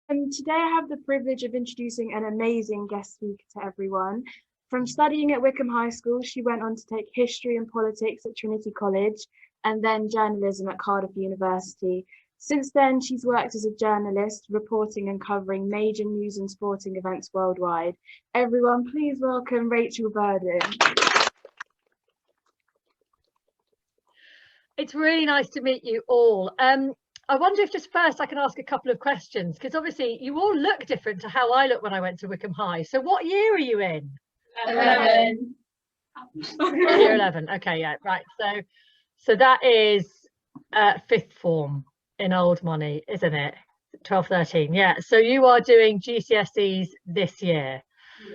Today I have the privilege of introducing an amazing guest speaker to everyone. From studying at Wycombe High School, she went on to take history and politics at Trinity College and then journalism at Cardiff University. Since then, she's worked as a journalist, reporting and covering major news and sporting events worldwide. Everyone, please welcome Rachel Burden. It's really nice to meet you all. I wonder if just first I can ask a couple of questions, because obviously you all look different to how I look when I went to Wycombe High. So what year are you in? 11. Year 11. Okay, yeah, right. So that is fifth form in old money, isn't it? 12, 13. Yeah. So you are doing GCSEs this year.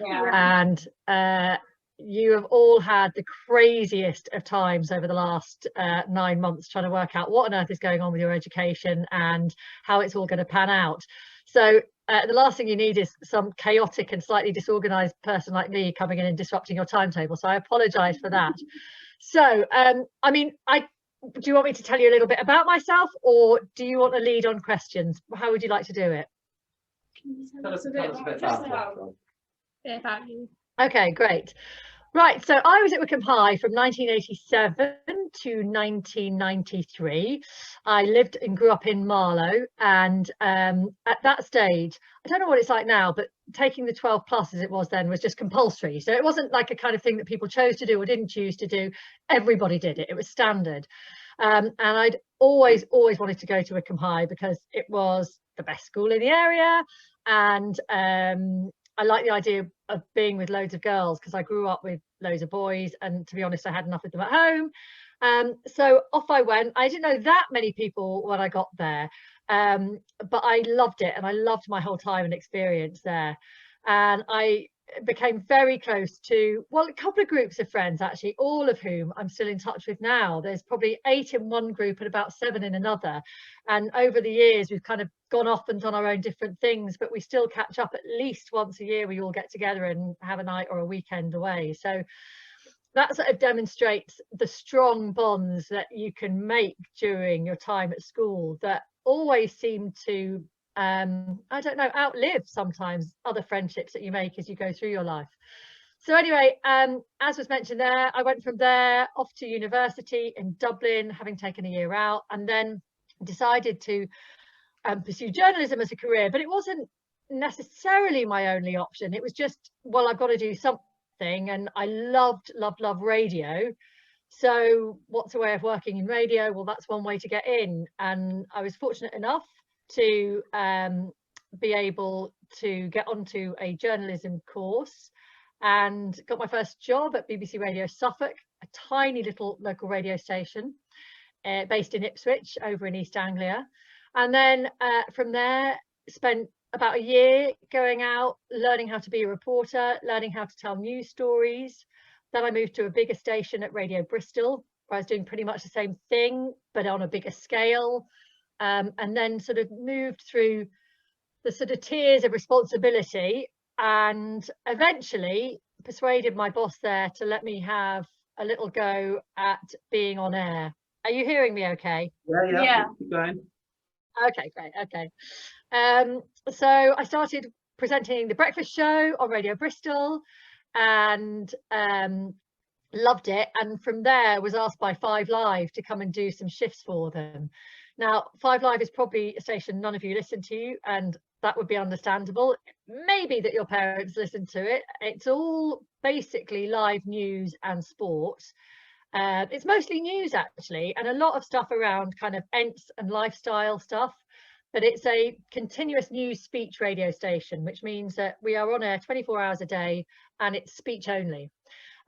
Yeah. And you have all had the craziest of times over the last 9 months trying to work out what on earth is going on with your education and how it's all going to pan out. So the last thing you need is some chaotic and slightly disorganized person like me coming in and disrupting your timetable. So I apologize for that. So, I mean, do you want me to tell you a little bit about myself, or do you want to lead on questions? How would you like to do it? Can you tell us a bit about you? Okay, great. Right, so I was at Wycombe High from 1987 to 1993. I lived and grew up in Marlow, and at that stage, I don't know what it's like now, but taking the 12 plus as it was then was just compulsory. So it wasn't like a kind of thing that people chose to do or didn't choose to do. Everybody did it. It was standard. And I'd always wanted to go to Wycombe High because it was the best school in the area, and I like the idea of being with loads of girls because I grew up with loads of boys, and to be honest, I had enough of them at home. So off I went. I didn't know that many people when I got there, but I loved it, and I loved my whole time and experience there. And I became very close to, well, a couple of groups of friends actually, all of whom I'm still in touch with now. There's probably 8 in one group and about 7 in another, and over the years we've kind of gone off and done our own different things, but we still catch up at least once a year. We all get together and have a night or a weekend away. So that sort of demonstrates the strong bonds that you can make during your time at school that always seem to I don't know, outlive sometimes other friendships that you make as you go through your life. So anyway, as was mentioned there, I went from there off to university in Dublin, having taken a year out, and then decided to pursue journalism as a career. But it wasn't necessarily my only option. It was just, well, I've got to do something, and I loved radio. So what's a way of working in radio? Well, that's one way to get in. And I was fortunate enough to be able to get onto a journalism course and got my first job at BBC Radio Suffolk, a tiny little local radio station based in Ipswich over in East Anglia. And then from there, spent about a year going out, learning how to be a reporter, learning how to tell news stories. Then I moved to a bigger station at Radio Bristol, where I was doing pretty much the same thing, but on a bigger scale. And then sort of moved through the sort of tiers of responsibility, and eventually persuaded my boss there to let me have a little go at being on air. Are you hearing me okay? Yeah. Keep going. Okay, great. Okay. So I started presenting the breakfast show on Radio Bristol, and loved it. And from there was asked by 5 Live to come and do some shifts for them. Now, 5 Live is probably a station none of you listen to, and that would be understandable. Maybe that your parents listen to it. It's all basically live news and sport. It's mostly news actually, and a lot of stuff around kind of ents and lifestyle stuff. But it's a continuous news speech radio station, which means that we are on air 24 hours a day, and it's speech only.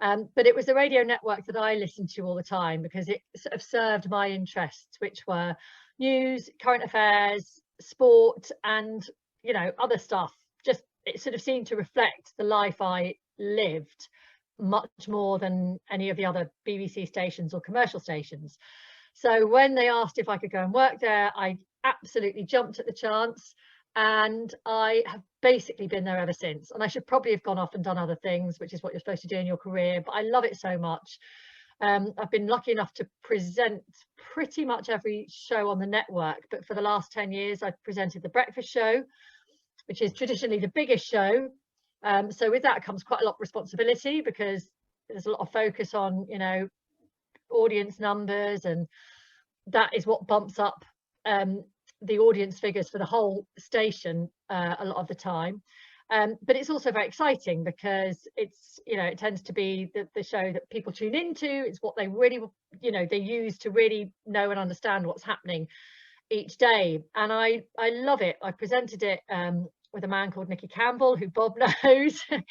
But it was the radio network that I listened to all the time because it sort of served my interests, which were news, current affairs, sport, and, you know, other stuff. Just it sort of seemed to reflect the life I lived much more than any of the other BBC stations or commercial stations. So when they asked if I could go and work there, I absolutely jumped at the chance, and I have basically been there ever since. And I should probably have gone off and done other things, which is what you're supposed to do in your career, but I love it so much. I've been lucky enough to present pretty much every show on the network, but for the last 10 years I've presented the breakfast show, which is traditionally the biggest show. So with that comes quite a lot of responsibility, because there's a lot of focus on, you know, audience numbers, and that is what bumps up the audience figures for the whole station a lot of the time. But it's also very exciting, because it's, you know, it tends to be the show that people tune into. It's what they really, you know, they use to really know and understand what's happening each day. And I love it. I presented it with a man called Nicky Campbell, who Bob knows. And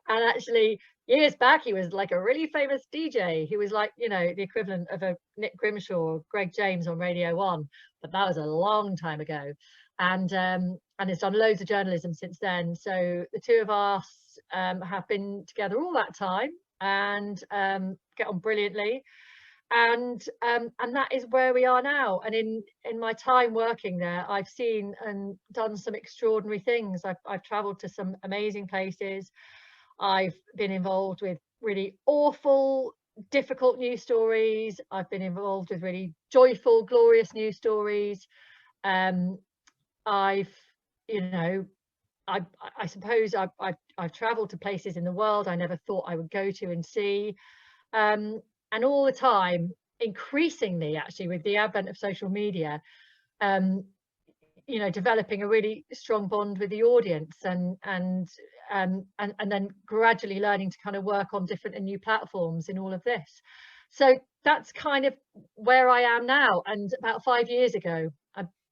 actually, years back, he was like a really famous DJ. He was like, you know, the equivalent of a Nick Grimshaw or Greg James on Radio 1, but that was a long time ago. And has done loads of journalism since then. So the two of us have been together all that time, and get on brilliantly. And that is where we are now. And in my time working there, I've seen and done some extraordinary things. I've traveled to some amazing places. I've been involved with really awful, difficult news stories. I've been involved with really joyful, glorious news stories. I've, you know, I suppose I've traveled to places in the world I never thought I would go to and see. And all the time, increasingly, actually, with the advent of social media, you know, developing a really strong bond with the audience, and then gradually learning to kind of work on different and new platforms in all of this. So that's kind of where I am now. And about 5 years ago,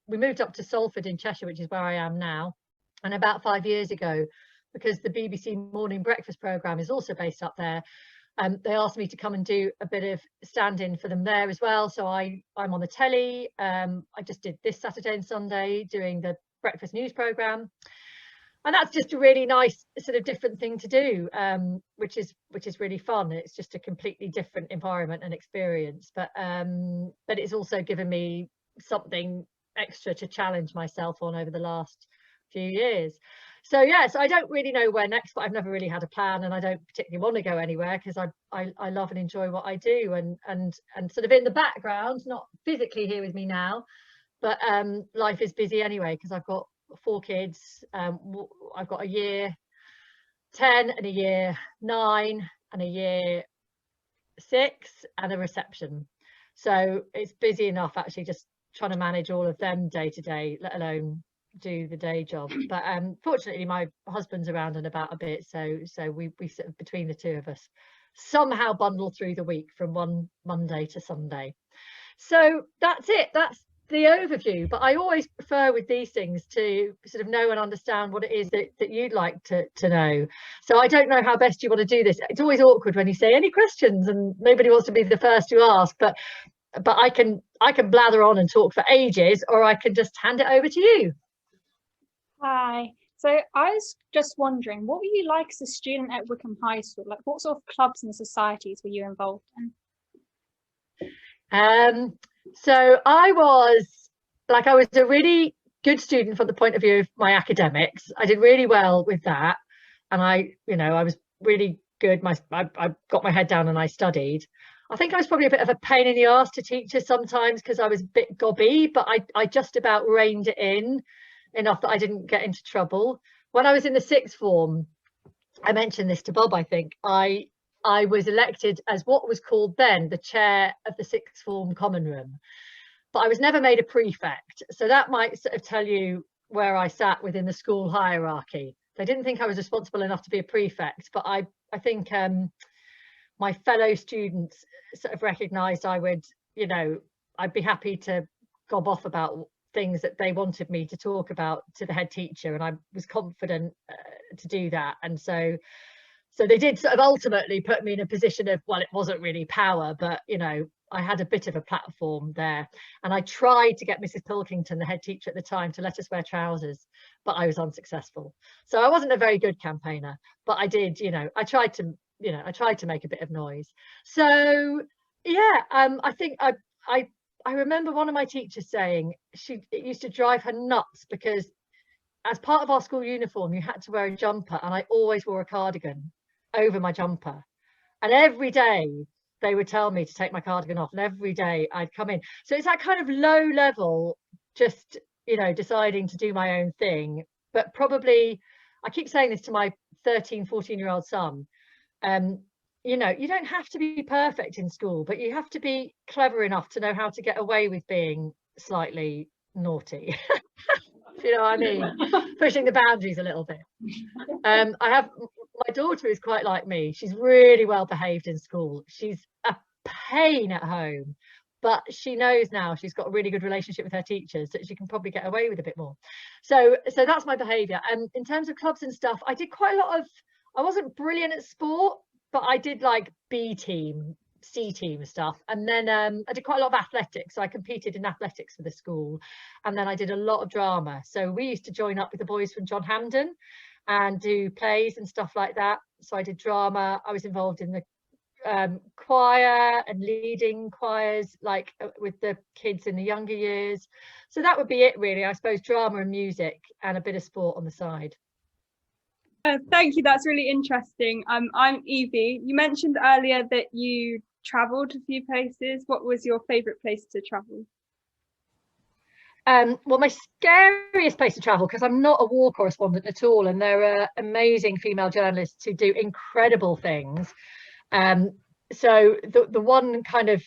we moved up to Salford in Cheshire, which is where I am now. And about 5 years ago, because the BBC morning breakfast programme is also based up there, they asked me to come and do a bit of stand-in for them there as well. So I'm on the telly. I just did this Saturday and Sunday doing the breakfast news programme. And that's just a really nice sort of different thing to do, which is really fun. It's just a completely different environment and experience. But it's also given me something extra to challenge myself on over the last few years. So yes, I don't really know where next, but I've never really had a plan, and I don't particularly want to go anywhere, because I love and enjoy what I do, and sort of in the background, not physically here with me now, but life is busy anyway, because I've got 4 kids. I've got a year 10 and a year 9 and a year 6 and a reception. So it's busy enough actually just trying to manage all of them day to day, let alone do the day job. But fortunately my husband's around and about a bit, so we sort of, between the two of us, somehow bundle through the week from one Monday to Sunday. So that's it, that's the overview. But I always prefer with these things to sort of know and understand what it is that you'd like to know. So I don't know how best you want to do this. It's always awkward when you say any questions and nobody wants to be the first to ask, but I can blather on and talk for ages, or I can just hand it over to you. Hi. So I was just wondering, what were you like as a student at Wycombe High School? Like, what sort of clubs and societies were you involved in? So I was a really good student from the point of view of my academics. I did really well with that, and I was really good. I got my head down and I studied. I think I was probably a bit of a pain in the arse to teachers sometimes because I was a bit gobby, but I just about reined it in enough that I didn't get into trouble. When I was in the sixth form, I mentioned this to Bob, I think, I was elected as what was called then the chair of the sixth form common room, but I was never made a prefect. So that might sort of tell you where I sat within the school hierarchy. They didn't think I was responsible enough to be a prefect, but I think my fellow students sort of recognised I would, I'd be happy to gob off about things that they wanted me to talk about to the head teacher, and I was confident to do that. And so they did sort of ultimately put me in a position of, well, it wasn't really power, but I had a bit of a platform there. And I tried to get Mrs. Pilkington, the head teacher at the time, to let us wear trousers, but I was unsuccessful. So I wasn't a very good campaigner, but I did, I tried to make a bit of noise. So yeah, I think I remember one of my teachers saying it used to drive her nuts because as part of our school uniform, you had to wear a jumper, and I always wore a cardigan over my jumper. And every day they would tell me to take my cardigan off, and every day I'd come in. So it's that kind of low level, just, deciding to do my own thing, but probably, I keep saying this to my 13-14-year-old son, you know, you don't have to be perfect in school, but you have to be clever enough to know how to get away with being slightly naughty. If you know what I mean, pushing the boundaries a little bit. I have, my daughter is quite like me. She's really well behaved in school. She's a pain at home, but she knows now she's got a really good relationship with her teachers, that she can probably get away with a bit more. So that's my behavior. And in terms of clubs and stuff, I did quite a lot of, I wasn't brilliant at sport, but I did like B team, C team stuff. And then I did quite a lot of athletics. So I competed in athletics for the school. And then I did a lot of drama. So we used to join up with the boys from John Hampden and do plays and stuff like that. So I did drama. I was involved in the choir and leading choirs, like with the kids in the younger years. So that would be it really, I suppose, drama and music and a bit of sport on the side. Thank you, that's really interesting. I'm Evie. You mentioned earlier that you travelled a few places. What was your favourite place to travel? Well, my scariest place to travel, because I'm not a war correspondent at all, and there are amazing female journalists who do incredible things. So the one kind of,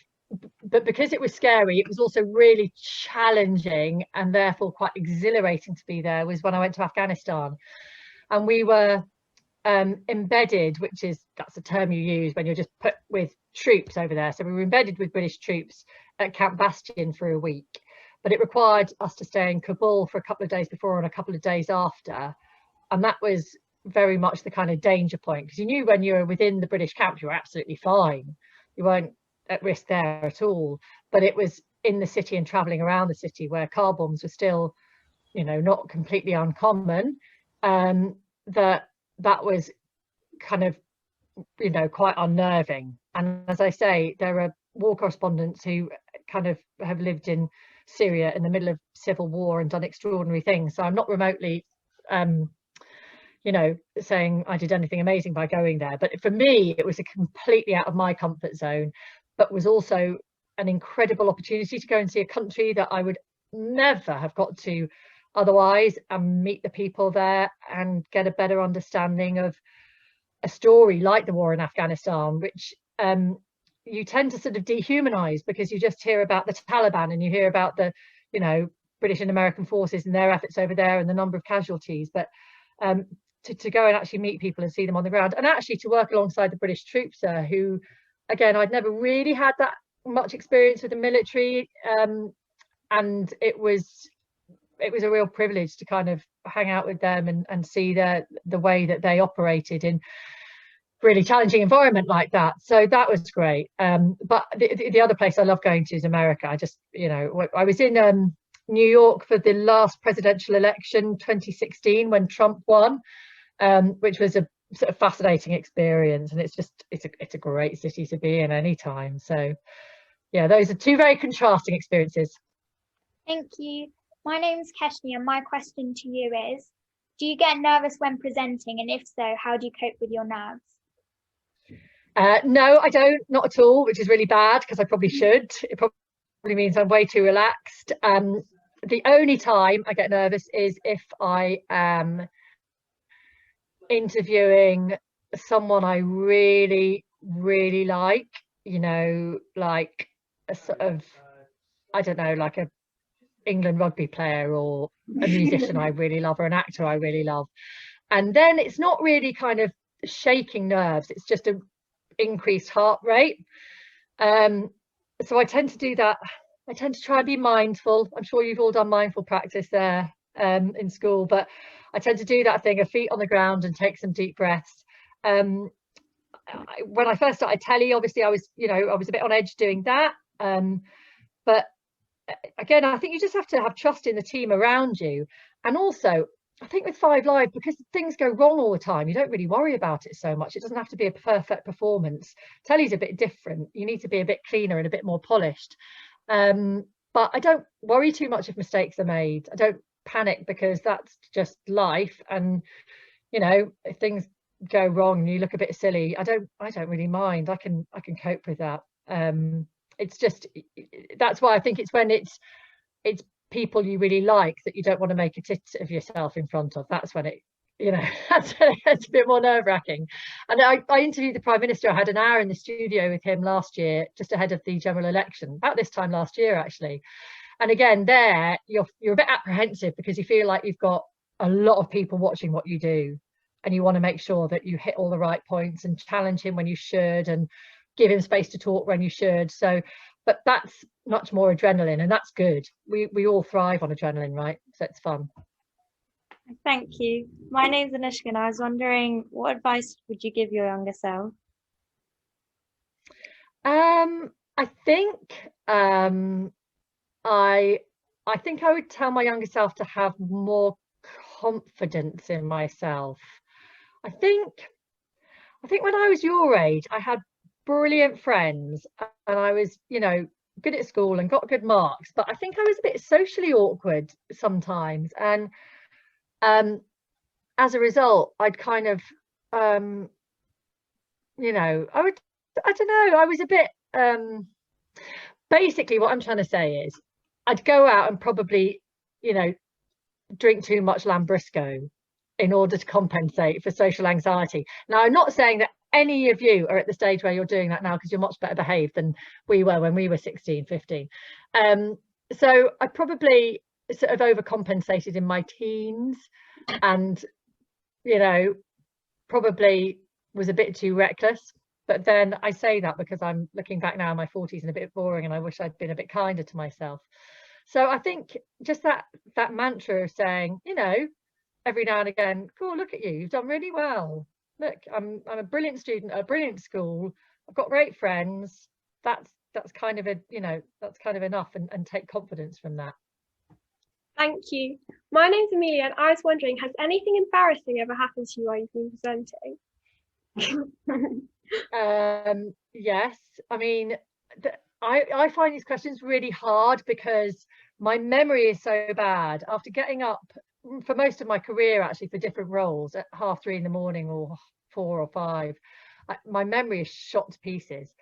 but because it was scary, it was also really challenging and therefore quite exhilarating to be there, was when I went to Afghanistan. And we were embedded, which is, that's a term you use when you're just put with troops over there. So we were embedded with British troops at Camp Bastion for a week, but it required us to stay in Kabul for a couple of days before and a couple of days after. And that was very much the kind of danger point, because you knew when you were within the British camp, you were absolutely fine. You weren't at risk there at all. But it was in the city and traveling around the city where car bombs were still, you know, not completely uncommon. That was kind of, you know, quite unnerving. And as I say, there are war correspondents who kind of have lived in Syria in the middle of civil war and done extraordinary things. So I'm not remotely you know, saying I did anything amazing by going there, but for me it was a completely out of my comfort zone, but was also an incredible opportunity to go and see a country that I would never have got to otherwise, and meet the people there and get a better understanding of a story like the war in Afghanistan, which you tend to sort of dehumanize, because you just hear about the Taliban and you hear about the, you know, British and American forces and their efforts over there and the number of casualties. But to go and actually meet people and see them on the ground, and actually to work alongside the British troops there, who, again, I'd never really had that much experience with the military, and it was a real privilege to kind of hang out with them and see the way that they operated in really challenging environment like that. So that was great. But the other place I love going to is America. I just, you know, I was in New York for the last presidential election 2016 when Trump won, which was a sort of fascinating experience, and it's a great city to be in any time. So yeah, those are two very contrasting experiences. Thank you. My name's Keshni, and my question to you is, do you get nervous when presenting, and if so, how do you cope with your nerves? No, I don't, not at all, which is really bad, because I probably should. It probably means I'm way too relaxed. The only time I get nervous is if I am interviewing someone I really, really like, you know, like a sort of, I don't know, like a England rugby player or a musician I really love, or an actor I really love. And then it's not really kind of shaking nerves, it's just an increased heart rate. So I tend to do that. I tend to try and be mindful. I'm sure you've all done mindful practice there in school, but I tend to do that thing of feet on the ground and take some deep breaths. When I first started telly, obviously I was a bit on edge doing that. But again, I think you just have to have trust in the team around you. And also, I think with 5 Live, because things go wrong all the time, you don't really worry about it so much. It doesn't have to be a perfect performance. Telly's a bit different. You need to be a bit cleaner and a bit more polished. But I don't worry too much if mistakes are made. I don't panic, because that's just life. And, you know, if things go wrong and you look a bit silly, I don't really mind. I can cope with that. It's just, that's why I think it's when it's people you really like that you don't want to make a tit of yourself in front of. That's when it, you know, that's when it's a bit more nerve-wracking. And I interviewed the Prime Minister. I had an hour in the studio with him last year, just ahead of the general election, about this time last year actually. And again, there you're a bit apprehensive because you feel like you've got a lot of people watching what you do, and you want to make sure that you hit all the right points and challenge him when you should, and give him space to talk when you should. So, but that's much more adrenaline, and that's good. We all thrive on adrenaline, right? So it's fun. Thank you. My name's Anushka, and I was wondering, what advice would you give your younger self? I think I think I would tell my younger self to have more confidence in myself. I think when I was your age, I had brilliant friends, and I was, you know, good at school and got good marks, but I think I was a bit socially awkward sometimes, and as a result, I'd kind of you know, I don't know, I was a bit basically what I'm trying to say is I'd go out and probably, you know, drink too much Lambrusco in order to compensate for social anxiety. Now, I'm not saying that any of you are at the stage where you're doing that now, because you're much better behaved than we were when we were 16, 15. So I probably sort of overcompensated in my teens, and, you know, probably was a bit too reckless. But then I say that because I'm looking back now in my 40s and a bit boring, and I wish I'd been a bit kinder to myself. So I think just that mantra of saying, you know, every now and again, cool, look at you, you've done really well. Look, I'm a brilliant student at a brilliant school. I've got great friends. That's kind of a, you know, that's kind of enough, and take confidence from that. Thank you. My name's Amelia, and I was wondering, has anything embarrassing ever happened to you while you've been presenting? Yes, I mean, I find these questions really hard because my memory is so bad. After getting up for most of my career, actually, for different roles at 3:30 in the morning or 4 or 5, my memory is shot to pieces.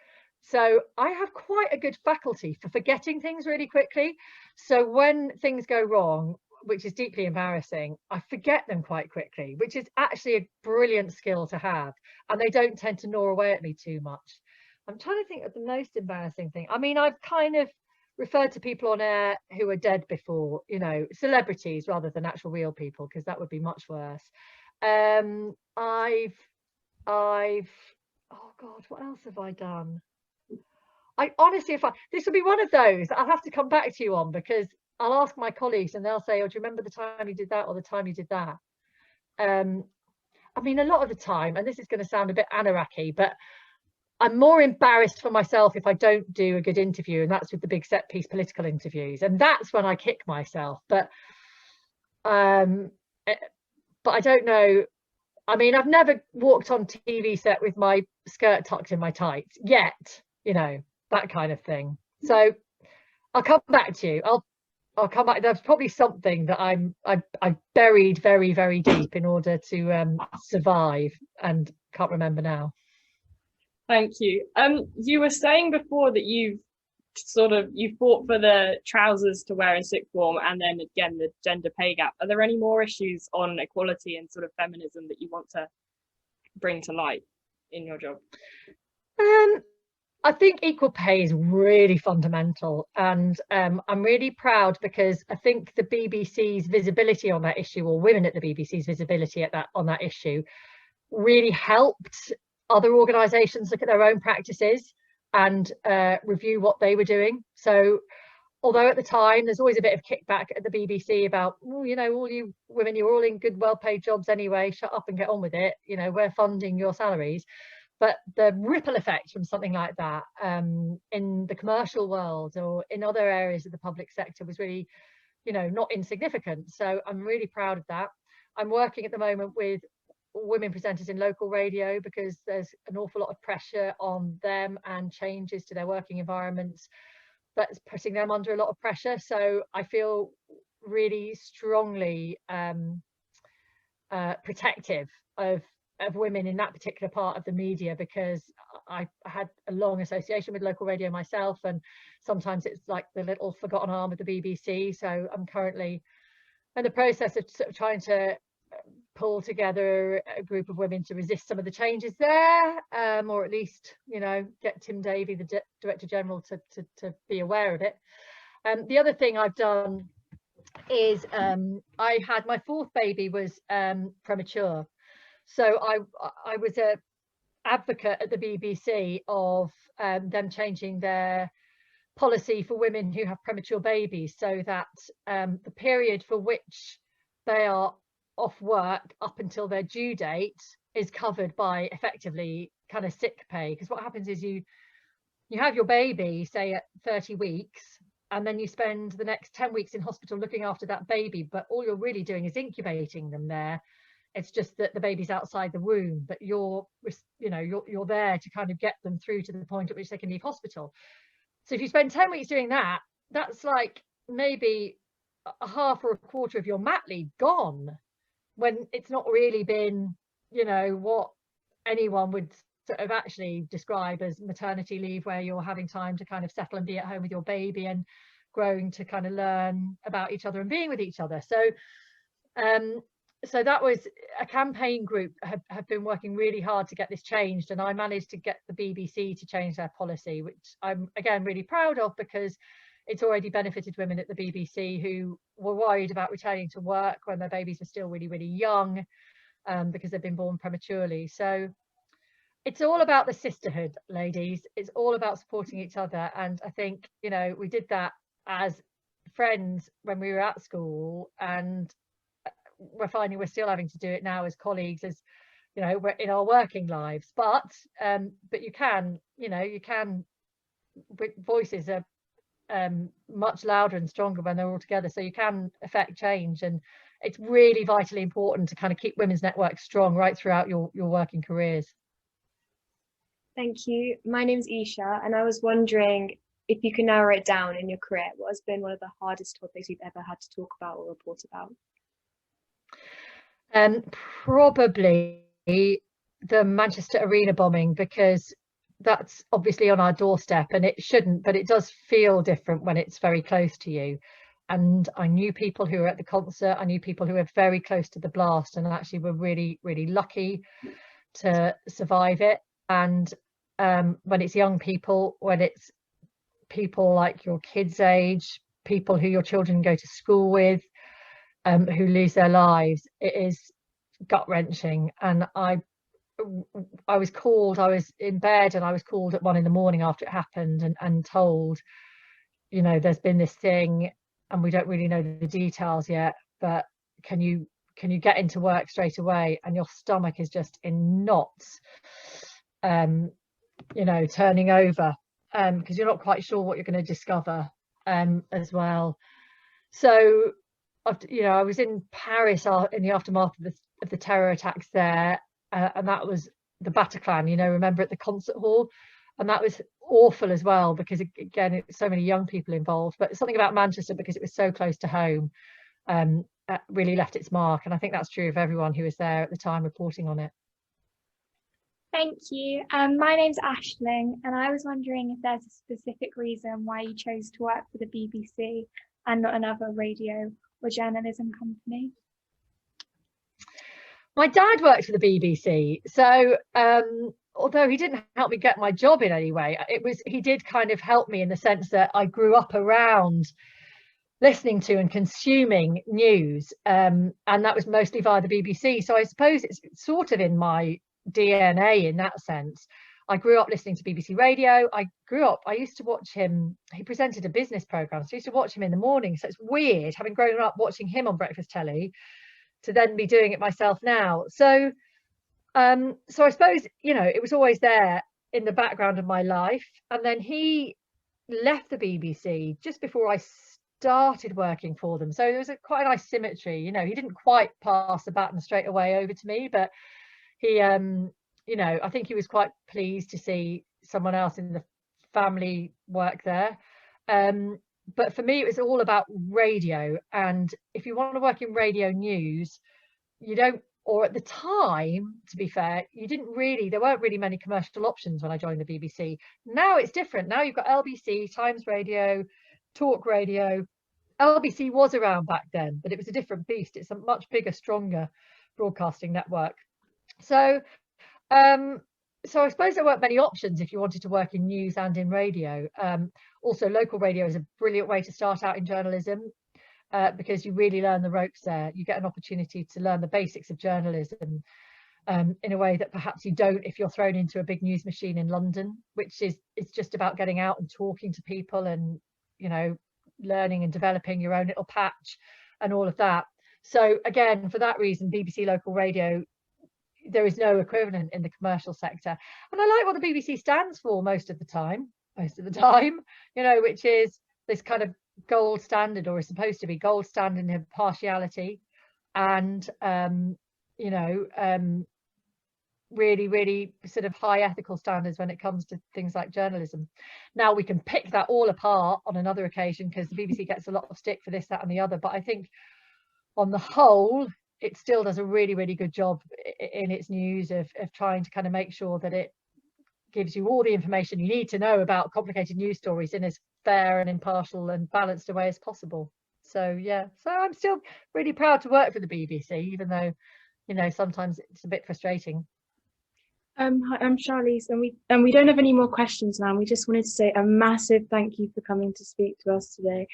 So I have quite a good faculty for forgetting things really quickly. So when things go wrong, which is deeply embarrassing, I forget them quite quickly, which is actually a brilliant skill to have. And they don't tend to gnaw away at me too much. I'm trying to think of the most embarrassing thing. I mean, I've kind of referred to people on air who are dead before, you know, celebrities rather than actual real people, because that would be much worse. I've oh God, what else have I done? I honestly, this will be one of those that I'll have to come back to you on, because I'll ask my colleagues and they'll say, oh, do you remember the time you did that, or the time you did that? I mean, a lot of the time, and this is going to sound a bit anarchy, but I'm more embarrassed for myself if I don't do a good interview, and that's with the big set piece political interviews, and that's when I kick myself. But I don't know. I mean, I've never walked on TV set with my skirt tucked in my tights yet, you know, that kind of thing. So I'll come back to you. I'll come back. There's probably something that I buried very, very deep in order to survive, and can't remember now. Thank you. You were saying before that you fought for the trousers to wear in sixth form, and then again the gender pay gap. Are there any more issues on equality and sort of feminism that you want to bring to light in your job? I think equal pay is really fundamental, and I'm really proud because I think the BBC's visibility on that issue, or women at the BBC's visibility on that issue, really helped other organisations look at their own practices and review what they were doing. So although at the time there's always a bit of kickback at the BBC about, well, you know, all you women, you're all in good, well-paid jobs anyway, shut up and get on with it, you know, we're funding your salaries. But the ripple effect from something like that in the commercial world or in other areas of the public sector was really, you know, not insignificant. So I'm really proud of that. I'm working at the moment with women presenters in local radio because there's an awful lot of pressure on them and changes to their working environments that's putting them under a lot of pressure. So I feel really strongly protective of of women in that particular part of the media, because I had a long association with local radio myself, and sometimes it's like the little forgotten arm of the BBC. So I'm currently in the process of sort of trying to pull together a group of women to resist some of the changes there, or at least, you know, get Tim Davey, the Director General, to be aware of it. The other thing I've done is I had my fourth baby was premature, so I was a advocate at the BBC of them changing their policy for women who have premature babies, so that the period for which they are off work up until their due date is covered by effectively kind of sick pay. Because what happens is you have your baby, say at 30 weeks, and then you spend the next 10 weeks in hospital looking after that baby, but all you're really doing is incubating them there. It's just that the baby's outside the womb, but you're there to kind of get them through to the point at which they can leave hospital. So if you spend 10 weeks doing that, that's like maybe a half or a quarter of your mat leave gone, when it's not really been, you know, what anyone would sort of actually describe as maternity leave, where you're having time to kind of settle and be at home with your baby and growing to kind of learn about each other and being with each other. So so that was a campaign group have been working really hard to get this changed, and I managed to get the BBC to change their policy, which I'm again really proud of, because it's already benefited women at the BBC who were worried about returning to work when their babies were still really, really young, because they've been born prematurely. So it's all about the sisterhood, ladies. It's all about supporting each other. And I think, you know, we did that as friends when we were at school, and we're finding we're still having to do it now as colleagues, as you know, we're in our working lives. But you can, you know, voices are much louder and stronger when they're all together, so you can affect change. And it's really vitally important to kind of keep women's networks strong right throughout your working careers. Thank you. My name's Isha, and I was wondering if you can narrow it down in your career, what has been one of the hardest topics you've ever had to talk about or report about? Probably the Manchester Arena bombing, because that's obviously on our doorstep, and it shouldn't, but it does feel different when it's very close to you. And I knew people who were at the concert, I knew people who were very close to the blast, and actually were really, really lucky to survive it. And when it's young people, when it's people like your kids' age, people who your children go to school with, who lose their lives, it is gut-wrenching. And I was called, I was in bed, and I was called at 1 a.m. after it happened, and told, you know, there's been this thing and we don't really know the details yet, but can you get into work straight away? And your stomach is just in knots, you know, turning over, because you're not quite sure what you're going to discover as well. So you know, I was in Paris in the aftermath of the terror attacks there, and that was the Bataclan, you know, remember, at the concert hall, and that was awful as well, because again, it's so many young people involved. But something about Manchester, because it was so close to home, really left its mark, and I think that's true of everyone who was there at the time reporting on it. Thank you. My name's Aisling, and I was wondering if there's a specific reason why you chose to work for the BBC and not another radio or journalism company. My dad worked for the BBC, so although he didn't help me get my job in any way, he did kind of help me in the sense that I grew up around listening to and consuming news, and that was mostly via the BBC. So I suppose it's sort of in my DNA in that sense. I grew up listening to BBC Radio. I used to watch him. He presented a business program, so I used to watch him in the morning. So it's weird, having grown up watching him on breakfast telly, to then be doing it myself now. So I suppose, you know, it was always there in the background of my life. And then he left the BBC just before I started working for them. So there was quite a nice symmetry. You know, he didn't quite pass the baton straight away over to me, but he you know, I think he was quite pleased to see someone else in the family work there. But for me, it was all about radio. And if you want to work in radio news, you don't or at the time, to be fair, there weren't really many commercial options when I joined the BBC. Now it's different. Now you've got LBC, Times Radio, Talk Radio. LBC was around back then, but it was a different beast. It's a much bigger, stronger broadcasting network. So so I suppose there weren't many options if you wanted to work in news and in radio. Also, local radio is a brilliant way to start out in journalism, because you really learn the ropes there. You get an opportunity to learn the basics of journalism in a way that perhaps you don't if you're thrown into a big news machine in London, which is it's just about getting out and talking to people and, you know, learning and developing your own little patch and all of that. So again, for that reason, BBC local radio, there is no equivalent in the commercial sector. And I like what the BBC stands for most of the time, you know, which is this kind of gold standard, or is supposed to be gold standard in impartiality, and you know, really, really sort of high ethical standards when it comes to things like journalism. Now we can pick that all apart on another occasion, because the BBC gets a lot of stick for this, that and the other, but I think on the whole it still does a really, really good job in its news of trying to kind of make sure that it gives you all the information you need to know about complicated news stories in as fair and impartial and balanced a way as possible. So yeah, so I'm still really proud to work for the BBC, even though, you know, sometimes it's a bit frustrating. Hi, I'm Charlize, and we don't have any more questions now. We just wanted to say a massive thank you for coming to speak to us today.